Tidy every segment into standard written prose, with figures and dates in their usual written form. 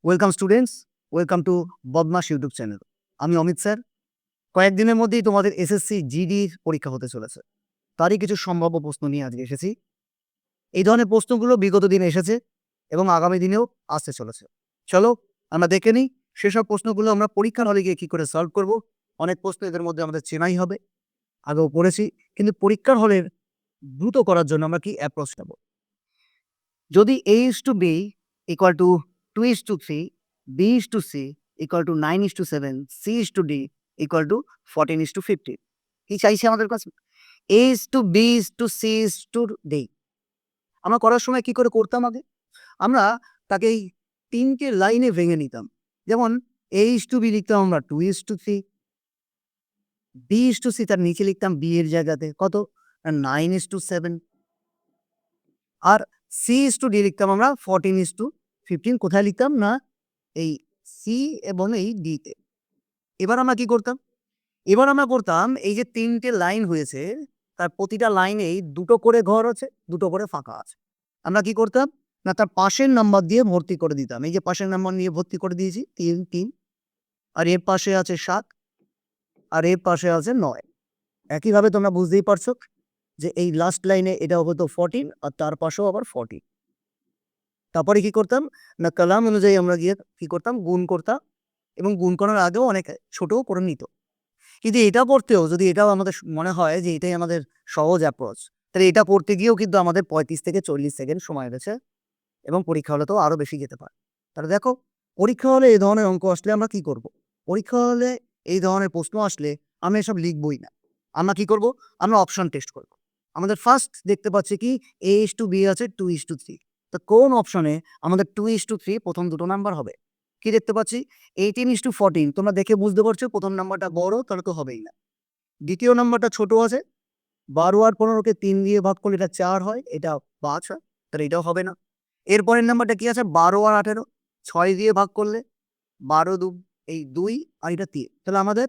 Welcome students, welcome to বদমাস YouTube channel. আমি Amit sir. কয়েকদিনের মধ্যেই তোমাদের এসএসসি জিডির পরীক্ষা হতে চলেছে। তারই কিছু সম্ভাব্য প্রশ্ন নিয়ে আজকে এসেছি। এই ধরনের প্রশ্নগুলো বিগত দিনে এসেছে এবং আগামী দিনেও আসতে চলেছে। চলো আমরা দেখে নিই সেসব প্রশ্নগুলো আমরা পরীক্ষার হলে গিয়ে কী করে সলভ করব। অনেক প্রশ্ন এদের মধ্যে আমাদের চেনাই হবে, আগেও পড়েছি, কিন্তু পরীক্ষার হলের দ্রুত করার জন্য আমরা কি অ্যাপ্রোচ নেব। যদি A:B equal to 2:3, B:C equal to 9:7, C:D equal to 14:15, কি চাইছে আমাদের কাছে? A:2, B:2, C:D আমরা করার সময় কি করে করতাম আগে? আমরা তাকে এই ৩টে লাইনে ভেঙে নিতাম। যেমন A:B লিখতাম আমরা 2:3, B:C তার নিচে লিখতাম B এর জায়গাতে কত? 9:7, আর C:D লিখতাম আমরা 14:15। কোথায় লিখতাম? না এই সি এবং এই ডিতে। এবার আমরা কি করতাম? এবার আমরা করতাম এই যে ৩টে লাইন হয়েছে, তার প্রতিটা লাইনেই ২টো করে ঘর আছে, ২টো করে ফাঁকা আছে। আমরা কি করতাম? না তার পাশের নাম্বার দিয়ে ভর্তি করে দিতাম। এই যে পাশের নাম্বার নিয়ে ভর্তি করে দিয়েছি ৩, ৩, আর এর পাশে আছে ৭, আর এর পাশে আছে ৯। একইভাবে তোমরা বুঝতেই পারছো যে এই লাস্ট লাইনে এটা হতো 14 আর তার পাশেও আবার 14। তারপরে কি করতাম? না কলাম অনুযায়ী আমরা গিয়ে কি করতাম? গুণ করতাম, এবং গুণ করার আগেও অনেকে ছোটও করে নিত। কিন্তু এটা পড়তেও যদি এটাও আমাদের মনে হয় যে এটাই আমাদের সহজ অ্যাপ্রোচ, তাহলে এটা পড়তে গিয়েও কিন্তু আমাদের ৩৫ থেকে ৪০ সেকেন্ড সময় গেছে, এবং পরীক্ষা হলে তো আরও বেশি যেতে পারে। তাহলে দেখো, পরীক্ষা হলে এই ধরনের অঙ্ক আসলে আমরা কি করব? পরীক্ষা হলে এই ধরনের প্রশ্ন আসলে আমি এসব লিখবই না। আমরা কি করব? আমরা অপশন টেস্ট করব। আমাদের ফার্স্ট দেখতে পাচ্ছি কি A:B আছে 2:3। তো কোন অপশনে আমাদের 2:3 প্রথম দুটো নাম্বার হবে? কি দেখতে পাচ্ছি? 18:14। তোমরা দেখে বুঝতে পারছো প্রথম নাম্বারটা বড়, তাহলে তো হবেই না। দ্বিতীয় নাম্বারটা ছোট আছে, ১২ আর ১৫কে ৩ দিয়ে ভাগ করলে এটা ৪ হয়, এটা ৫ হয়, তাহলে এটাও হবে না। এরপরের নাম্বারটা কি আছে? ১২ আর ১৮, ৬ দিয়ে ভাগ করলে ১২ দু এই ২, আর এটা ৩। তাহলে আমাদের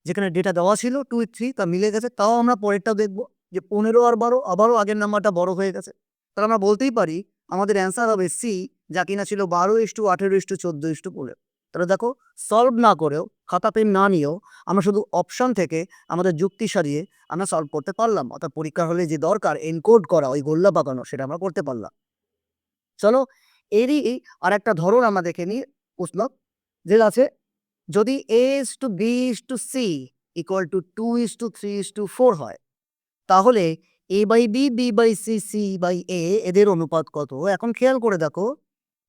যেখানে ডেটা দেওয়া ছিল 2, 3 তা মিলে গেছে। তাও আমরা পরেরটাও দেখব যে ১৫ আর ১২, আবারও আগের নাম্বারটা বড় হয়ে গেছে। তাহলে আমরা বলতেই পারি আমাদের অ্যান্সার হবে সি, যা কিনা ছিল ১২:18:14:15। তাহলে দেখো, সলভ না করেও, খাতা পেন না নিয়েও আমরা শুধু অপশন থেকে আমাদের যুক্তি সারিয়ে আমরা সলভ করতে পারলাম। অর্থাৎ পরীক্ষার হলে যে দরকার এনকোড করা, ওই গোল্লা পাকানো, সেটা আমরা করতে পারলাম। চলো, এরই আরেকটা ধরন আমরা দেখে নিই প্রশ্ন, যেটা আছে যদি A:B:C = 2:3:4 হয়, তাহলে A/B, B/C, C/A এদের অনুপাত কত? এখন খেয়াল করে দেখো,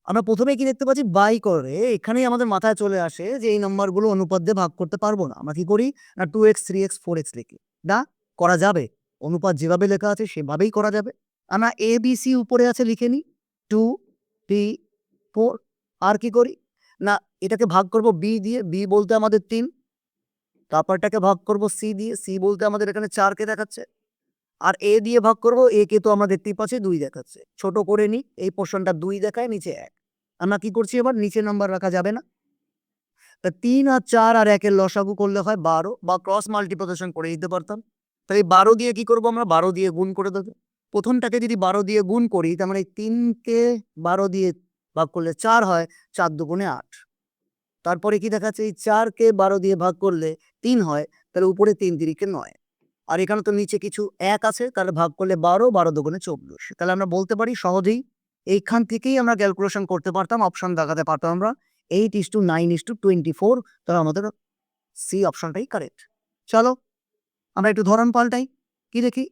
আমরা প্রথমেই কি দেখতে পাচ্ছি? বাই করে এখানেই আমাদের মাথায় চলে আসে যে এই নাম্বারগুলো অনুপাত দিয়ে ভাগ করতে পারবো না। আমরা কি করি? না 2x, 3x, 4x লিখি। না, করা যাবে। অনুপাত যেভাবে লেখা আছে সেভাবেই করা যাবে। আমরা ABC উপরে আছে লিখে নিই, 2, 3, 4। আর কি করি? না এটাকে ভাগ করব B দিয়ে, B বলতে আমাদের ৩। তারপরটাকে ভাগ করব C দিয়ে, C বলতে আমাদের এখানে ৪ কে দেখাচ্ছে। আর A দিয়ে ভাগ করব, A কে তো আমরা দেখতেই পাচ্ছি ২ দেখাচ্ছে। ছোট করে নিই, এই পোরশনটা ২ দেখায়, নিচে ১। আমরা কি করছি? এবার নিচে নাম্বার রাখা যাবে না। তা ৩ আর ৪ আর ১ এর লসাগু করলে হয় ১২, বা ক্রস মাল্টিপ্লিকেশন করে দিতে পারতাম। তাই ১২ দিয়ে কি করব? আমরা ১২ দিয়ে গুণ করে দেব। প্রথমটাকে যদি ১২ দিয়ে গুণ করি, তার মানে এই ৩ কে ১২ দিয়ে ভাগ করলে ৪ হয়, ৪ দুগুণে ৮। তারপরে কি দেখাচ্ছে? এই ৪ কে ১২ দিয়ে ভাগ করলে ৩ হয়, তাহলে উপরে ৩ তিরিকে ৯। আর এখানে তো নিচে কিছু ১ আছে, তাহলে ভাগ করলে ১২, ১২ দুগুণে ২৪। তাহলে আমরা বলতে পারি সহজেই, এইখান থেকেই আমরা ক্যালকুলেশন করতে পারতাম, অপশন দেখাতে পারতাম আমরা 8:9:24। তাহলে আমাদের সি অপশনটাই কারেক্ট। চলো আমরা একটু ধরন পাল্টাই। কি দেখি?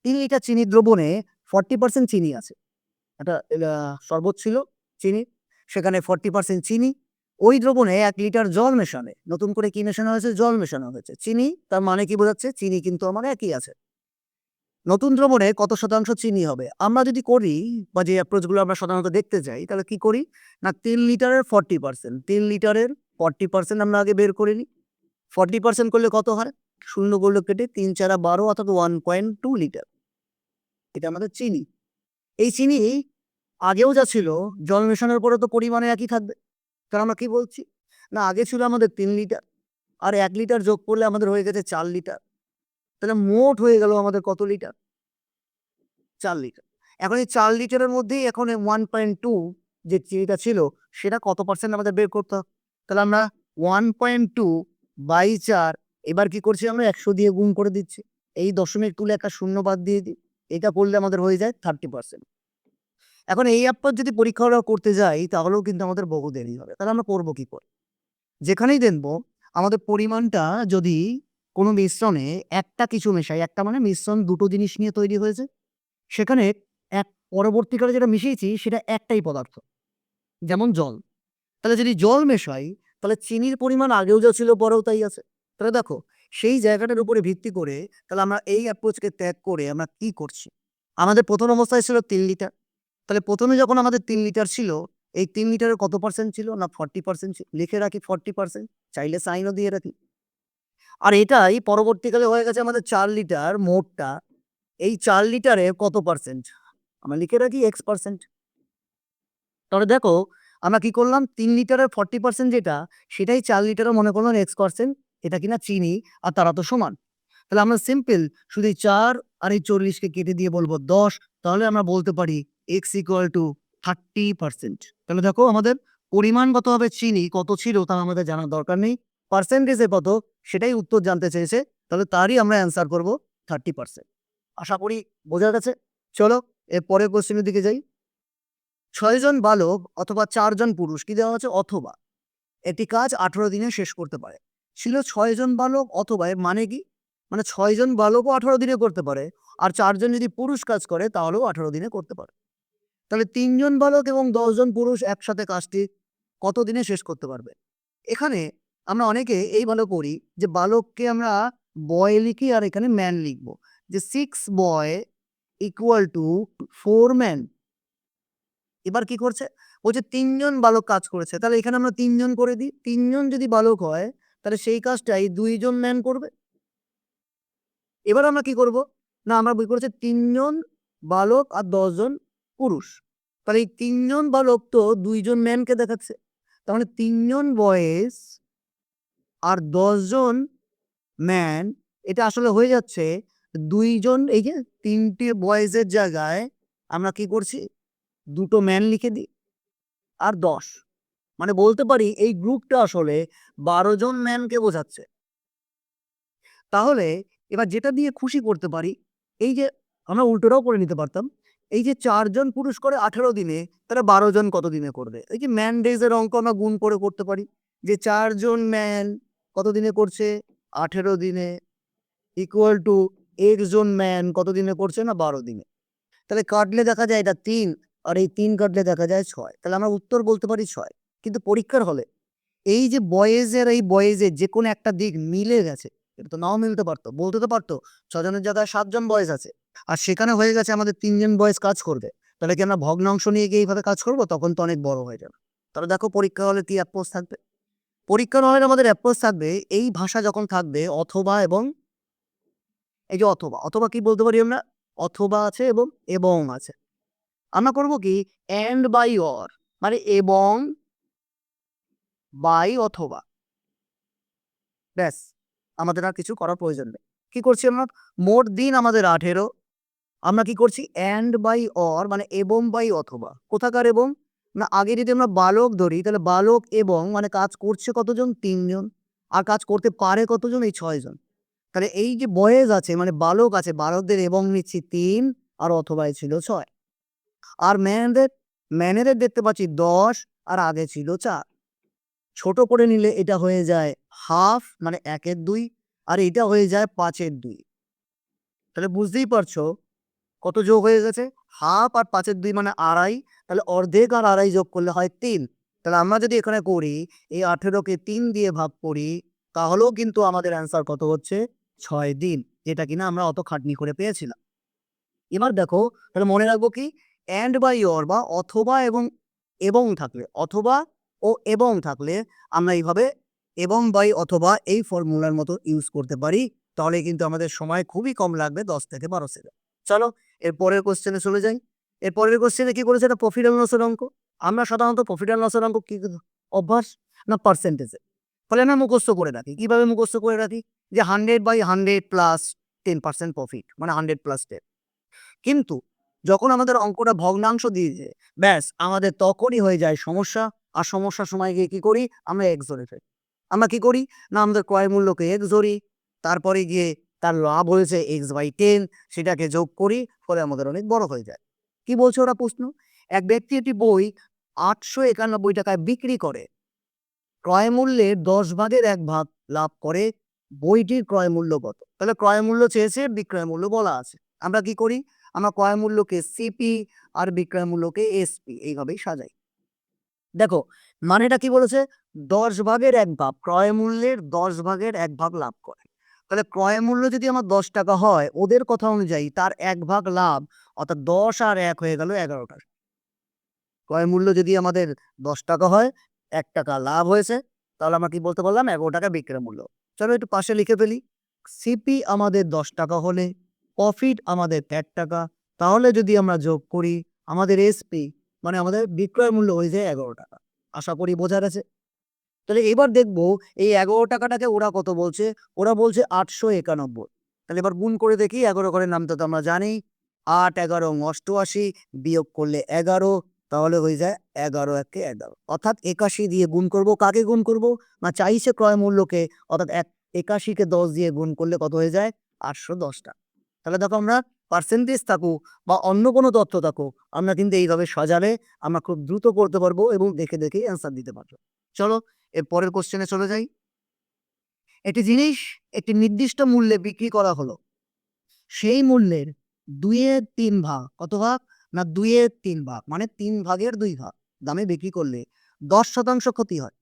৩ লিটার চিনির দ্রবণে 40% চিনি আছে। একটা শরবত ছিল চিনি, সেখানে 40% চিনি। ওই দ্রবণে ১ লিটার জল মেশানে, নতুন করে কি মেশানো হয়েছে? জল মেশানো হয়েছে। চিনি, তার মানে কি বোঝাচ্ছে? চিনি কিন্তু আমার একই আছে। নতুন দ্রবণে কত শতাংশ চিনি হবে? আমরা যদি করি, বা যে অ্যাপ্রোচগুলো আমরা সাধারণত দেখতে যাই, তাহলে কি করি? না ৩ লিটারের 40%, ৩ লিটারের 40% আমরা আগে বের করে নিই। 40% করলে কত হয়? শূন্যগুলো কেটে ৩ ৪ ১২, অর্থাৎ 1.2 লিটার। এটা আমাদের চিনি। এই চিনি আগেও যা ছিল, জল মেশানোর পরে তো পরিমাণে একই থাকবে। তাহলে আমরা কি বলছি? না আগে ছিল আমাদের ৩ লিটার, আর ১ লিটার যোগ করলে আমাদের হয়ে গেছে ৪ লিটার। তাহলে মোট হয়ে গেল আমাদের কত লিটার? ৪ লিটার। এখন এই ৪ লিটারের মধ্যেই এখন 1.2 যে চিনিটা ছিল, সেটা কত পার্সেন্ট আমাদের বের করতে হবে। তাহলে আমরা 1.2/4 এবার কি করছি আমরা 100 দিয়ে গুণ করে দিচ্ছি। এই দশমিক তুলে একটা শূন্য বাদ দিয়ে দিই। এটা করলে আমাদের হয়ে যায় 30%। এখন এই অ্যাপ্রোচ যদি পরীক্ষাটা করতে যাই তাহলেও কিন্তু আমাদের বহু দেরি হবে। তাহলে আমরা করব কি করে? যেখানেই দেখবো আমাদের পরিমাণটা যদি কোনো মিশ্রণে একটা কিছু মেশাই, একটা মানে মিশ্রণ দুটো জিনিস নিয়ে তৈরি হয়েছে। সেখানে এক পরবর্তীকালে যেটা মিশিয়েছি সেটা একটাই পদার্থ। যেমন জল। তাহলে যদি জল মেশাই তাহলে চিনির পরিমাণ আগেও যা ছিল পরেও তাই আছে। তাহলে দেখো সেই জায়গাটার উপরে ভিত্তি করে তাহলে আমরা এই অ্যাপ্রোচকে ত্যাগ করে আমরা কি করছি? আমাদের প্রথম অবস্থায় ছিল ৩ লিটার। তাহলে প্রথমে যখন আমাদের ৩ লিটার ছিল, এই ৩ লিটারের কত পার্সেন্ট ছিল? না 40% ছিল। লিখে রাখি 40%, চাইলে সাইনও দিয়ে রাখি। আর এটাই পরবর্তীকালে হয়ে গেছে আমাদের ৪ লিটার মোটটা। এই ৪ লিটারে কত পার্সেন্ট? আমরা লিখে রাখি X%। তাহলে দেখো আমরা কি করলাম ৩ লিটারের 40% যেটা সেটাই ৪ লিটারও মনে করলাম X%, এটা কিনা চিনি, আর তারা তো সমান। তাহলে আমরা সিম্পল শুধু এই ৪ আর এই ৪০ কে কেটে দিয়ে বলবো ১০, তাহলে আমরা বলতে পারি x = 30%। তাহলে দেখো আমাদের পরিমাণ কত হবে, চিনি কত ছিল তা আমাদের জানার দরকার নেই, পার্সেন্টেজে কত সেটাই উত্তর জানতে চেয়েছে, তাহলে তারই আমরা অ্যান্সার করব 30%। আশা করি বোঝা গেছে। চলো এর পরের কোশ্চেনের দিকে যাই। ৬ জন বালক অথবা ৪ জন পুরুষ কি দেওয়া আছে? অথবা একটি কাজ ১৮ দিনে শেষ করতে পারে। ছিল ৬ জন বালক অথবা এর মানে কি? মানে ৬ জন বালকও ১৮ দিনে করতে পারে, আর ৪ জন যদি পুরুষ কাজ করে তাহলেও ১৮ দিনে করতে পারে। তাহলে ৩ জন বালক এবং ১০ জন পুরুষ একসাথে কাজটি কত দিনে শেষ করতে পারবে? এখানে আমরা অনেকে এইভাবে করি যে বালককে আমরা বয় লিখি আর এখানে ম্যান লিখব। যে 6 বয় = 4 ম্যান। এবার কি করছে? বলছে ৩ জন বালক কাজ করেছে। তাহলে এখানে আমরা ৩ জন করে দিই। ৩ জন যদি বালক হয় তাহলে সেই কাজটাই ২ জন ম্যান করবে। এবার আমরা কি করব? না আমরা বই করেছি ৩ জন বালক আর ১০ জন পুরুষ। তাহলে এই ৩ জন বালক তো ২ জন ম্যানকে দেখাচ্ছে। তাহলে ৩ জন বয়েজ আর ১০ জন ম্যান, এটা আসলে হয়ে যাচ্ছে ২ জন, এই যে ৩ টে বয়েজের জায়গায় আমরা কি করছি? ২ টো ম্যান লিখে দিই আর ১০। মানে বলতে পারি এই গ্রুপটা আসলে ১২ জন ম্যানকে বোঝাচ্ছে। তাহলে এবার যেটা দিয়ে খুশি করতে পারি, এই যে আমরা উল্টোটাও করে নিতে পারতাম। এই যে ৪ জন পুরুষ করে ১৮ দিনে, তাহলে ১২ জন কত দিনে করবে? এই যে ম্যান ডেজ এর অঙ্ক আমরা গুণ করে করতে পারি। যে ৪ জন ম্যান কত দিনে করছে? ১৮ দিনে, = X জন ম্যান কত দিনে করছে? না ১২ দিনে। তাহলে কাটলে দেখা যায় এটা ৩, আর এই ৩ কাটলে দেখা যায় ৬। তাহলে আমরা উত্তর বলতে পারি ৬। কিন্তু পরীক্ষার হলে এই যে বয়েজের এই বয়েজের যেকোনো একটা দিক মিলে গেছে। এটা তো নাও মিলতে পারত। বলতে তো পারত ৬ জনের জায়গায় ৭ জন বয়েজ আছে। আর সেখানে হয়ে গেছে আমাদের ৩ জন বয়েজ কাজ করবে। তাহলে কি আমরা ভগ্নাংশ নিয়ে গিয়ে এইভাবে কাজ করব? তখন তো অনেক বড় হয়ে যাবে। তাহলে দেখো পরীক্ষা হলে কি অ্যাপ্রোচ থাকবে? পরীক্ষার হলে আমাদের অ্যাপ্রোচ থাকবে এই ভাষা যখন থাকবে অথবা এবং এই যে অথবা, অথবা কি বলতে পারি আমরা? অথবা আছে এবং আছে। আমরা করব কি and by or, মানে এবং by অথবা। ব্যাস, আমাদের আর কিছু করার প্রয়োজন নেই। কি করছি আমরা? মোট দিন আমাদের ১৮। আমরা কি করছি? and by or, মানে এবং by অথবা। কোথাকার এবং? না আগে যদি আমরা বালক ধরি তাহলে বালক এবং মানে কাজ করছে কতজন? ৩ জন। আর কাজ করতে পারে কতজন? এই ৬ জন। তাহলে এই যে বয়েজ আছে মানে বালক আছে, বালকদের এবং নিচ্ছি ৩ আর অথবায় ছিল ৬। আর ম্যানেদের দেখতে পাচ্ছি ১০ আর আগে ছিল ৪। ছোট করে নিলে এটা হয়ে যায় হাফ, মানে ১/২, আর এটা হয়ে যায় ৫/২। তাহলে বুঝতেই পারছো কত যোগ হয়ে গেছে? হাফ আর ৫/২ মানে আড়াই। তাহলে অর্ধেক আর আড়াই যোগ করলে হয় ৩। তাহলে আমরা যদি এখানে করি এই ১৮ কে ৩ দিয়ে ভাগ করি তাহলেও কিন্তু আমাদের অ্যান্সার কত হচ্ছে? ৬ দিন। যেটা কিনা আমরা অত খাটনি করে পেয়েছিলাম। এবার দেখো তাহলে মনে রাখবো কি? and by or বা অথবা এবং থাকলে, অথবা ও এবং থাকলে আমরা এইভাবে এবং by অথবা এই ফর্মুলার মতো ইউজ করতে পারি। তাহলে কিন্তু আমাদের সময় খুবই কম লাগবে, ১০ থেকে ১২ সেকেন্ড। চলো এর পরের কোশ্চেনে চলে যাই। এর পরের কোশ্চেনে কি করেছে? এটা প্রফিট এন্ড লসের অঙ্ক। আমরা সাধারণত প্রফিট এন্ড লসের অঙ্ক কি অভ্যাস? না পার্সেন্টেজে। ফলে আমরা মুখস্থ করে রাখি। কিভাবে মুখস্থ করে রাখি? যে 100/100 প্লাস 10% প্রফিট, মানে 100 প্লাস 10। কিন্তু যখন আমাদের অঙ্কটা ভগ্নাংশ দিয়েছে, ব্যাস আমাদের তখনই হয়ে যায় সমস্যা। আর সমস্যার সময় গিয়ে কি করি, আমরা এক্স ধরে ফেলি। আমরা কি করি না, আমাদের ক্রয় মূল্যকে এক্স ধরি, তারপরে গিয়ে তার লাভ হয়েছে x/10, সেটাকে যোগ করি, ফলে আমাদের অনেক বড় হয়ে যায়। কি বলছে ওরা প্রশ্ন, এক ব্যক্তি একটি বই 891 টাকায় বিক্রি করে, ক্রয় মূল্যের 10 ভাগের 1 ভাগ লাভ করে, বইটির ক্রয় মূল্য কত? তাহলে ক্রয় মূল্য চেয়েছে, বিক্রয় মূল্য বলা আছে। আমরা কি করি, আমরা ক্রয় মূল্যকে সিপি আর বিক্রয় মূল্যকে এসপি এইভাবেই সাজাই। দেখো মানেটা কি বলেছে, 10 ভাগের 1 ভাগ, ক্রয় মূল্যের 10 ভাগের 1 ভাগ লাভ করে। তাহলে ক্রয় মূল্য যদি আমার 10 টাকা হয়, ওদের কথা অনুযায়ী তার 1 ভাগ লাভ, অর্থাৎ 10 আর 1 হয়ে গেল 11 টাকা। ক্রয় মূল্য যদি আমাদের 10 টাকা হয়, 1 টাকা লাভ হয়েছে, তাহলে আমরা কি বলতে পারলাম, 11 টাকা বিক্রয় মূল্য। চলো একটু পাশে লিখে ফেলি, সিপি আমাদের 10 টাকা হলে প্রফিট আমাদের 1 টাকা, তাহলে যদি আমরা যোগ করি আমাদের এসপি মানে আমাদের বিক্রয় মূল্য হয়ে যায় 11 টাকা। আশা করি বোঝা গেছে। তাহলে এবার দেখবো এই 11 টাকাটাকে ওরা কত বলছে, ওরা বলছে 891। তাহলে এবার গুণ করে দেখি, 11 ঘরের নামটা তো আমরা জানি, 8 11 88, বিয়োগ করলে 11, তাহলে হয়ে যায় 11 একে 11, অর্থাৎ 81 দিয়ে গুণ করব। কাকে গুণ করব না, চাইছে ক্রয় মূল্যকে, অর্থাৎ 81কে 10 দিয়ে গুণ করলে কত হয়ে যায়, 810 টাকা। তাহলে দেখো আমরা পার্সেন্টেজ থাকুক বা অন্য কোনো তথ্য থাকুক, আমরা কিন্তু এইভাবে সাজালে আমরা খুব দ্রুত করতে পারবো এবং দেখে দেখে অ্যান্সার দিতে পারবো। চলো এর পরের কোশ্চেনে চলে যাই। একটি জিনিস একটি নির্দিষ্ট মূল্যে বিক্রি করা হলো, সেই মূল্যের 2/3 ভাগ, কত ভাগ না 2/3 ভাগ, মানে 3 ভাগের 2 ভাগ দামে বিক্রি করলে 10% ক্ষতি হয়।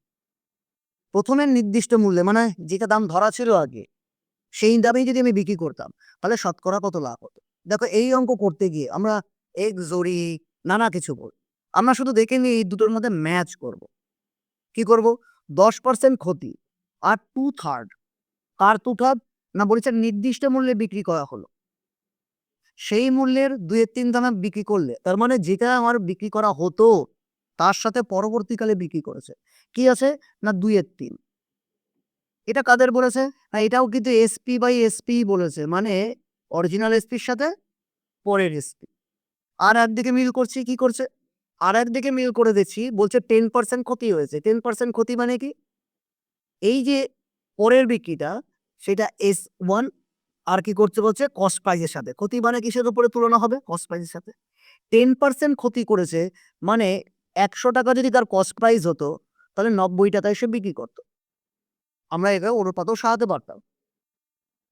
প্রথমের নির্দিষ্ট মূল্যে মানে যেটা দাম ধরা ছিল আগে, সেই দামেই যদি আমি বিক্রি করতাম, তাহলে শতকরা কত লাভ হতো। দেখো এই অঙ্ক করতে গিয়ে আমরা এক্স জড়ি, নানা কিছু করি, আমরা শুধু দেখে নিই এই দুটোর মধ্যে ম্যাচ করব। কি করব, 10% ক্ষতি আর 2/3, কার 2/3 না বলেছে নির্দিষ্ট মূল্যে বিক্রি করা হলো, সেই মূল্যের 2/3 দামে বিক্রি করলে, তার মানে যেটা আমার বিক্রি করা হতো তার সাথে পরবর্তীকালে বিক্রি করেছে, কি আছে না 2/3। এটা কাদের বলেছে না, এটাও কিন্তু SP/SP বলেছে, মানে অরিজিনাল এসপির সাথে পরের এসপি। আর একদিকে মিল করছি, কি করছে, আর একদিকে মিল করে দিচ্ছি, বলছে 10% ক্ষতি হয়েছে। 10% ক্ষতি মানে কি, এই যে পরের বিক্রিটা সেটা S1, আর কি করছে বলছে কস্ট প্রাইসের সাথে। ক্ষতি মানে কিসের উপরে তুলনা হবে, কস্ট প্রাইসের সাথে। 10% ক্ষতি করেছে, মানে 100 টাকা যদি তার কস্ট প্রাইস হতো, তাহলে 90 টাকায় সে বিক্রি করতো। আমরা একে অনুপাতও সাজাতে পারতাম।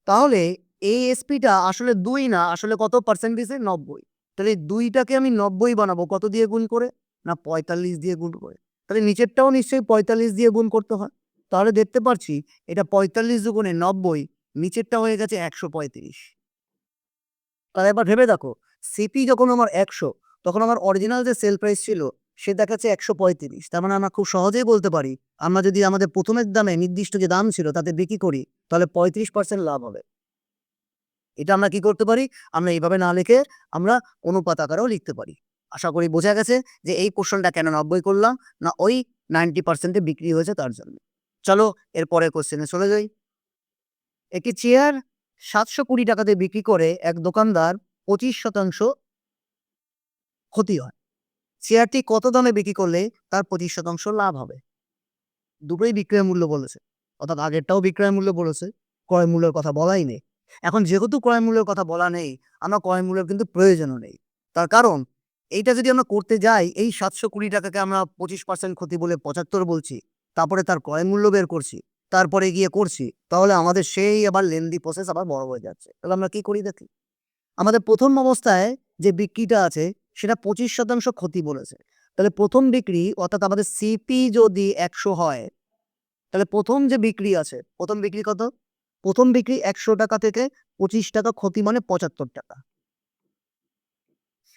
তাহলে এই এসপিটা আসলে 2 না, আসলে কত পার্সেন্ট দিছে, 90। তাহলে 2টাকে আমি 90 বানাবো কত দিয়ে গুণ করে, না 45 দিয়ে গুণ করে। তাহলে নিচেরটাও নিশ্চয়ই 45 দিয়ে গুণ করতে হয়। তাহলে দেখতে পাচ্ছি এটা 45 দুগুণে 90, নিচেরটা হয়ে গেছে 135। তাহলে এবার ভেবে দেখো, সিপি যখন আমার 100, তখন আমার অরিজিনাল যে সেল প্রাইস ছিল সে দেখাচ্ছে 135। তার মানে আমরা খুব সহজেই বলতে পারি, আমরা যদি আমাদের প্রথমের দামে নির্দিষ্ট যে দাম ছিল তাতে বিক্রি করি, তাহলে 35% লাভ হবে। এটা আমরা কি করতে পারি, আমরা এইভাবে না লিখে আমরা অনুপাত আকারেও লিখতে পারি। আশা করি বোঝা গেছে যে এই কোশ্চেনটা কেন 90 করলাম, না ওই 90% বিক্রি হয়েছে তার জন্য। চলো এর পরের কোশ্চেনে চলে যাই। একটি চেয়ার 720 টাকাতে বিক্রি করে এক দোকানদার 25% ক্ষতি হয়। চেয়ারটি কত দামে বিক্রি করলে তার 25% লাভ হবে? দুটোই বিক্রয় মূল্য বলেছে, অর্থাৎ আগেরটাও বিক্রয় মূল্য বলেছে, ক্রয় মূল্যের কথা বলাই নেই। এখন যেহেতু ক্রয় মূল্যের কথা বলা নেই, আমরা ক্রয় মূল্যের কিন্তু প্রয়োজনও নেই। তার কারণ এইটা যদি আমরা করতে যাই, এই 720 টাকাকে আমরা 25% ক্ষতি বলে 75 বলছি, তারপরে তার ক্রয় মূল্য বের করছি, তারপরে গিয়ে করছি, তাহলে আমাদের সেই আবার লেন্দি প্রসেস আবার বড় হয়ে যাচ্ছে। তাহলে আমরা কি করি দেখি, আমাদের প্রথম অবস্থায় যে বিক্রিটা আছে সেটা 25% ক্ষতি বলেছে। তাহলে প্রথম বিক্রি, অর্থাৎ আমাদের সিপি যদি 100 হয়, তাহলে প্রথম যে বিক্রি আছে, প্রথম বিক্রি কত, প্রথম বিক্রি 100 টাকা থেকে 25 টাকা ক্ষতি মানে 75 টাকা।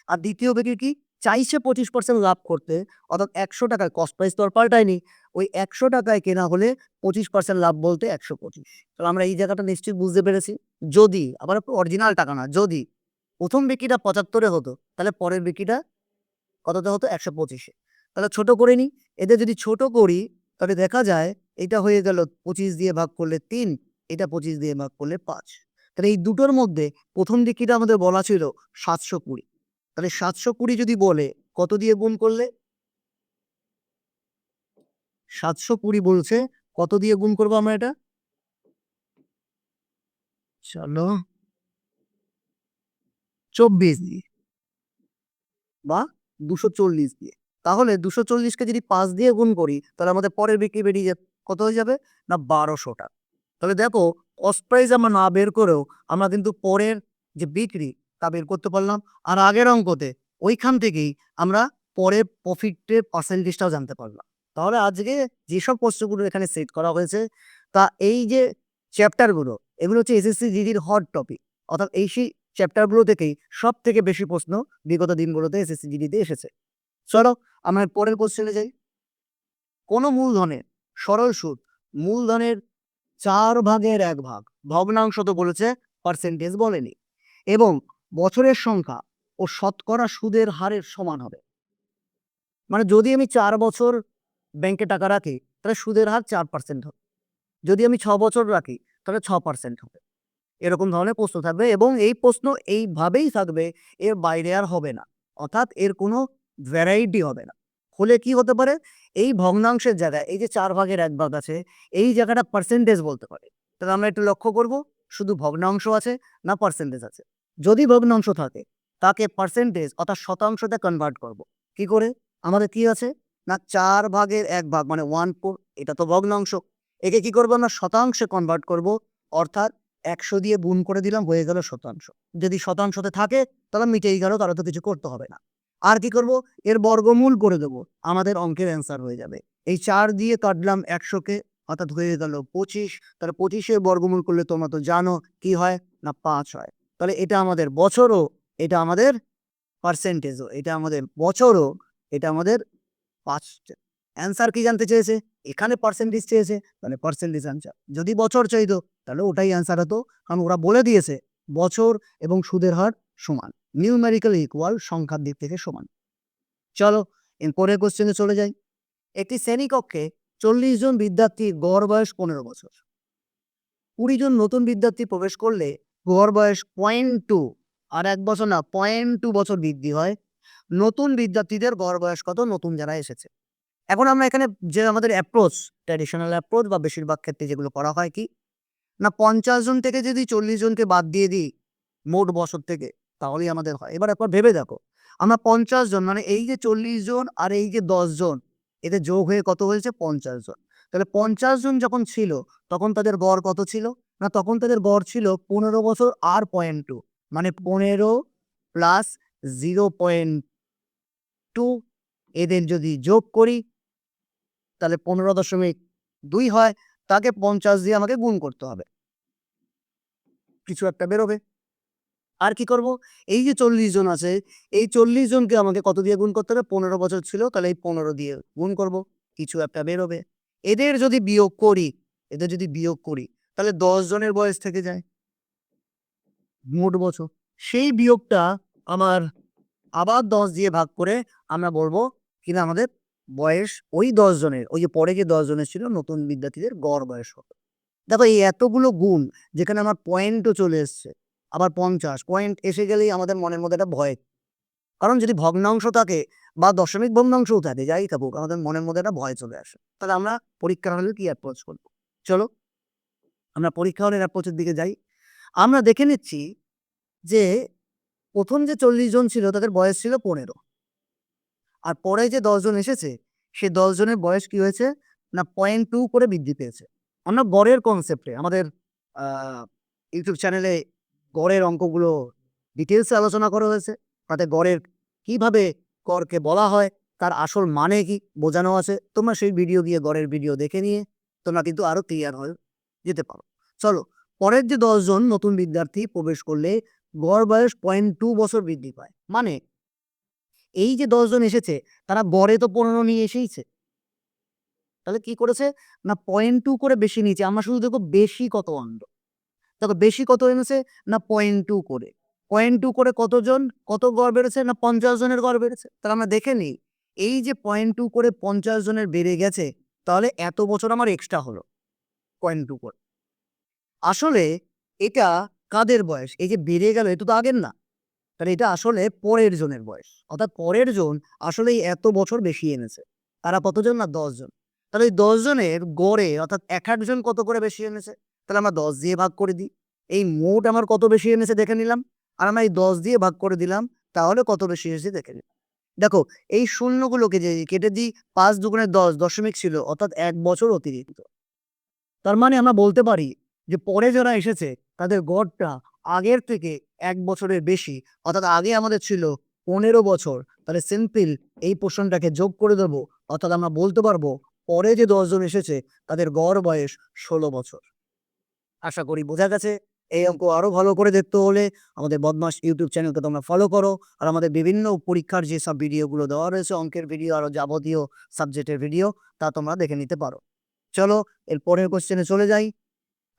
আর দ্বিতীয় বিক্রি কি, চাইছে 25% লাভ করতে, অর্থাৎ 100 টাকায় কস্ট প্রাইস তো আর পাল্টায়নি, ওই 100 টাকায় কেনা হলে 25% লাভ বলতে 125। তাহলে আমরা এই জায়গাটা নিশ্চয়ই বুঝতে পেরেছি। যদি আবার অরিজিনাল টাকা না, যদি প্রথম বিক্রিটা 75-এ হতো, তাহলে পরের বিক্রিটা কততে হতো, 125-এ। তাহলে ছোট করে নিই, এদের যদি ছোট করি তাহলে দেখা যায় এটা হয়ে গেল 25 দিয়ে ভাগ করলে 3, এটা 25 দিয়ে ভাগ করলে 5। তাহলে এই দুটোর মধ্যে প্রথম বিক্রিটা আমাদের বলা ছিল 720। তাহলে 720 যদি বলে কত দিয়ে গুণ করলে, 720 বলছে, কত দিয়ে গুণ করবো আমরা এটা? চলো 24 দিয়ে বা 240 দিয়ে। তাহলে 240 কে যদি 5 দিয়ে গুণ করি তাহলে আমাদের পরের বিক্রি বেরিয়ে যাবে, কত হয়ে যাবে? না 1200 টাকা। তাহলে দেখো, কস্ট প্রাইস আমরা না বের করেও আমরা কিন্তু পরের যে বিক্রি তা বের করতে পারলাম। আর আগের অঙ্কতে ওইখান থেকেই আমরা পরের প্রফিটের পার্সেন্টেজটাও জানতে পারলাম। তাহলে আজকে যেসব প্রশ্নগুলো এখানে সেট করা হয়েছে, তা এই যে চ্যাপ্টারগুলো, এগুলো হচ্ছে এসএসসি জিডির হট টপিক। অর্থাৎ এই সেই চ্যাপ্টারগুলো থেকেই সবথেকে বেশি প্রশ্ন বিগত দিনগুলোতে এসএসসি জিডিতে এসেছে। চলো আমরা পরের কোশ্চেনে যাই। কোন মূলধনের সরল সুদ মূলধনের 4/1 ভগ্নাংশ তো বলেছে, পার্সেন্টেজ বলেনি, এবং বছরের সংখ্যা ও শতকরা সুদের হারের সমান হবে। মানে যদি আমি 4 বছর ব্যাংকে টাকা রাখি তাহলে সুদের হার 4% হবে, যদি আমি 6 বছর রাখি তাহলে 6% হবে। এরকম ধরনের প্রশ্ন থাকবে এবং এই প্রশ্ন এইভাবেই থাকবে, এর বাইরে আর হবে না। অর্থাৎ এর কোনো ভ্যারাইটি হবে না। হলে কি হতে পারে, এই ভগ্নাংশের জায়গায় এই যে 4/1 আছে, এই জায়গাটা পার্সেন্টেজ বলতে পারে। তাহলে আমরা একটু লক্ষ্য করব, শুধু ভগ্নাংশ আছে না পার্সেন্টেজ আছে। যদি ভগ্নাংশ থাকে তাকে পার্সেন্টেজ অর্থাৎ শতাংশতে কনভার্ট করব। কি করে? আমাদের কি আছে না 4/1 মানে 1/4, এটা তো ভগ্নাংশ। একে কি করবো আমরা শতাংশে কনভার্ট করব, অর্থাৎ 100 দিয়ে গুণ করে দিলাম, হয়ে গেল শতাংশ। যদি শতাংশতে থাকে তাহলে মিটেই গেল, তাহলে তো কিছু করতে হবে না। আর কি করব, এর বর্গমূল করে দেবো, আমাদের অঙ্কের অ্যান্সার হয়ে যাবে। এই 4 দিয়ে কাটলাম 100-কে, অর্থাৎ হয়ে গেল 25। তাহলে 25-এর বর্গমূল করলে তোমরা তো জানো কি হয়, না 5 হয়। তাহলে এটা আমাদের বছরও, এটা আমাদের পার্সেন্টেজও, এটা আমাদের বছরও, এটা আমাদের 5। অ্যান্সার কি জানতে চেয়েছে? এখানে পার্সেন্টেজ চেয়েছে, তাহলে পার্সেন্টেজ অ্যান্সার। যদি বছর চাইতো তাহলে ওটাই অ্যান্সার হতো, কারণ ওরা বলে দিয়েছে বছর এবং সুদের হার সমান, নিউমেরিক্যালি ইকুয়াল, সংখ্যার দিক থেকে সমান। চলো পরের কোশ্চেনে চলে যাই। একটি শ্রেণীকক্ষে 40 জন বিদ্যার্থীর গড় বয়স 15 বছর। 20 জন নতুন বিদ্যার্থী প্রবেশ করলে গড় বয়স 0.2, আর 1 বছর না 0.2 বছর বৃদ্ধি হয়। নতুন বিদ্যার্থীদের গড় বয়স কত, নতুন যারা এসেছে। এখন আমরা এখানে যে আমাদের অ্যাপ্রোচ, ট্র্যাডিশনাল অ্যাপ্রোচ বা বেশিরভাগ ক্ষেত্রে যেগুলো করা হয়, কি না 50 জন থেকে যদি 40 জনকে বাদ দিয়ে দিই মোট বছর থেকে, তাহলেই আমাদের হয়। এবার একবার ভেবে দেখো, আমরা 50 জন মানে এই যে 40 জন আর এই যে 10 জন, এদের যোগ হয়ে কত হয়েছে, 50 জন। তাহলে 50 জন যখন ছিল তখন তাদের গড় কত ছিল, না তখন তাদের গড় ছিল 15 বছর আর 0.2, মানে 15 প্লাস 0.2, এদের যদি যোগ করি তাহলে 15.2 হয়। তাকে 50 দিয়ে আমাকে গুণ করতে হবে, কিছু একটা বেরোবে। আর কি করব, এই যে 40 জন আছে, এই 40 জনকে আমাকে কত দিয়ে গুণ করতে হবে, 15 বছর ছিল তাহলে এই 15 দিয়ে গুণ করব, কিছু একটা বেরোবে। এদের যদি বিয়োগ করি, এদের যদি বিয়োগ করি তাহলে 10 জনের বয়স থেকে যায় মোট বছর। সেই বিয়োগটা আমার আবার 10 দিয়ে ভাগ করে আমরা বলবো কিনা আমাদের বয়স ওই 10 জনের, ওই যে পরে যে 10 জনের ছিল নতুন বিদ্যার্থীদের গড় বয়স কত। দেখো এই এতগুলো গুণ, যেখানে আমার পয়েন্টও চলে এসছে, আবার 50 পয়েন্ট এসে গেলেই আমাদের মনের মধ্যে একটা ভয়। কারণ যদি ভগ্নাংশ থাকে বা দশমিক ভগ্নাংশও থাকে, যাই থাকুক, আমাদের মনের মধ্যে একটা ভয় চলে আসে। তাহলে আমরা পরীক্ষা হলে কি অ্যাপ্রোচ করবো? চলো আমরা পরীক্ষা হলের অ্যাপ্রোচের দিকে যাই। আমরা দেখে নিচ্ছি যে প্রথম যে 40 জন ছিল তাদের বয়স ছিল 15, আর পরে যে 10 জন এসেছে সে 10 জনের বয়স কি হয়েছে, না 0.2 করে বৃদ্ধি পেয়েছে। আমরা গড়ের কনসেপ্টে আমাদের ইউটিউব চ্যানেলে গড়ের অঙ্কগুলো ডিটেলসে আলোচনা করা হয়েছে। তাতে গড়ের কিভাবে গড়কে বলা হয়, তার আসল মানে কি বোঝানো আছে। তোমরা সেই ভিডিও গিয়ে গড়ের ভিডিও দেখে নিয়ে তোমরা কিন্তু আরো ক্লিয়ার হয়ে যেতে পারো। চলো, পরের যে 10 জন নতুন বিদ্যার্থী প্রবেশ করলে গড় বয়স 0.2 বছর বৃদ্ধি পায়। মানে এই যে 10 জন এসেছে তারা গড়ে তো 15 নিয়ে এসেইছে, তাহলে কি করেছে, না 0.2 করে বেশি নিয়েছে। আমরা শুধু দেখো বেশি কত আনলো। দেখো বেশি কত এনেছে, না 0.2 করে। 0.2 করে কতজন, কত গড় বেড়েছে, না 50 জনের গড় বেড়েছে। তাহলে আমরা দেখে নিই, এই যে 0.2 করে 50 জনের বেড়ে গেছে, তাহলে এত বছর আমার এক্সট্রা হলো 0.2 করে। আসলে এটা কাদের বয়স, এই যে বেড়ে গেল এটা তো আগের না, তাহলে এটা আসলে পরের জনের বয়স। অর্থাৎ পরের জন আসলে এত বছর বেশি এনেছে। তারা কতজন, না 10 জন। তাহলে এই 10 জনের গড়ে অর্থাৎ এক একজন কত করে বেশি এনেছে, তাহলে আমরা 10 দিয়ে ভাগ করে দিই। এই মোট আমার কত বেশি এনেছে দেখে নিলাম, আর আমরা এই 10 দিয়ে ভাগ করে দিলাম, তাহলে কত বেশি এসেছে দেখে নিলাম। দেখো এই শূন্যগুলোকে যে কেটে দিই, 5 দুগুণে 10 দশমিক ছিল অর্থাৎ 1 বছর অতিরিক্ত। তার মানে আমরা বলতে পারি যে পরে যারা এসেছে তাদের গড়টা আগের থেকে 1 বছরের বেশি, অর্থাৎ আগে আমাদের ছিল 15 বছর, তাহলে সিম্পল এই পোর্শনটাকে যোগ করে দেবো, অর্থাৎ আমরা বলতে পারবো পরে যে 10 জন এসেছে তাদের গড় বয়স 16 বছর। আশা করি বোঝা গেছে। এই অঙ্ক আরো ভালো করে দেখতে হলে আমাদের বদমাস ইউটিউব চ্যানেলকে তোমরা ফলো করো, আর আমাদের বিভিন্ন পরীক্ষার যেসব ভিডিওগুলো দেওয়া রয়েছে, অঙ্কের ভিডিও আরো যাবতীয় সাবজেক্টের ভিডিও, তা তোমরা দেখে নিতে পারো। চলো এর পরের কোশ্চেনে চলে যাই।